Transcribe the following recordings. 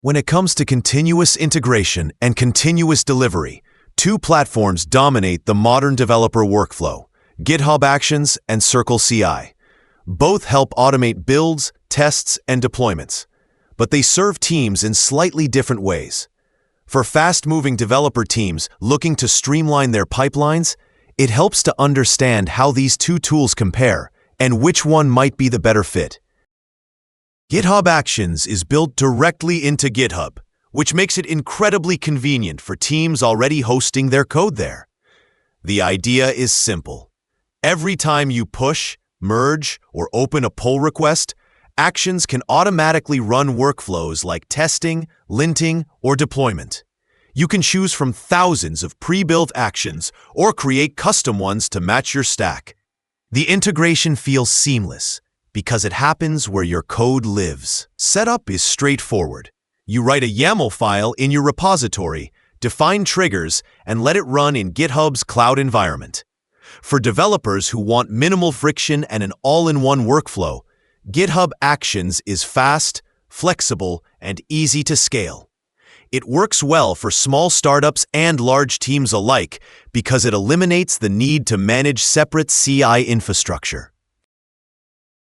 When it comes to continuous integration and continuous delivery, two platforms dominate the modern developer workflow: GitHub Actions and CircleCI. Both help automate builds, tests, and deployments, but they serve teams in slightly different ways. For fast-moving developer teams looking to streamline their pipelines, it helps to understand how these two tools compare and which one might be the better fit. GitHub Actions is built directly into GitHub, which makes it incredibly convenient for teams already hosting their code there. The idea is simple. Every time you push, merge, or open a pull request, Actions can automatically run workflows like testing, linting, or deployment. You can choose from thousands of pre-built actions or create custom ones to match your stack. The integration feels seamless because it happens where your code lives. Setup is straightforward. You write a YAML file in your repository, define triggers, and let it run in GitHub's cloud environment. For developers who want minimal friction and an all-in-one workflow, GitHub Actions is fast, flexible, and easy to scale. It works well for small startups and large teams alike because it eliminates the need to manage separate CI infrastructure.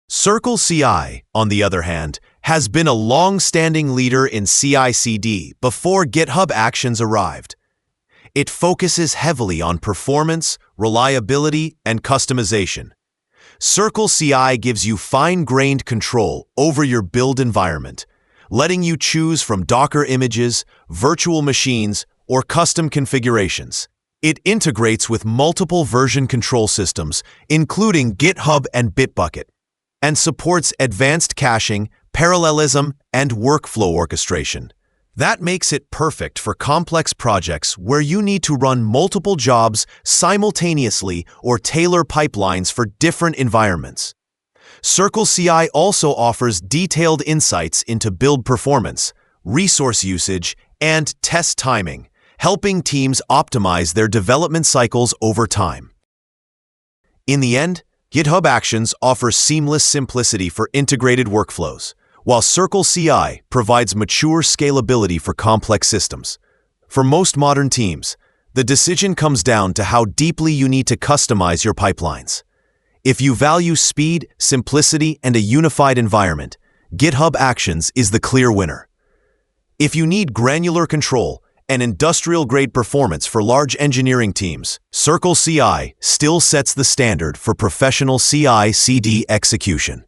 CircleCI, on the other hand, has been a long-standing leader in CI/CD before GitHub Actions arrived. It focuses heavily on performance, reliability, and customization. CircleCI gives you fine-grained control over your build environment, letting you choose from Docker images, virtual machines, or custom configurations. It integrates with multiple version control systems, including GitHub and Bitbucket, and supports advanced caching, parallelism, and workflow orchestration. That makes it perfect for complex projects where you need to run multiple jobs simultaneously or tailor pipelines for different environments. CircleCI also offers detailed insights into build performance, resource usage, and test timing, helping teams optimize their development cycles over time. In the end, GitHub Actions offers seamless simplicity for integrated workflows, while CircleCI provides mature scalability for complex systems. For most modern teams, the decision comes down to how deeply you need to customize your pipelines. If you value speed, simplicity, and a unified environment, GitHub Actions is the clear winner. If you need granular control and industrial-grade performance for large engineering teams, CircleCI still sets the standard for professional CI/CD execution.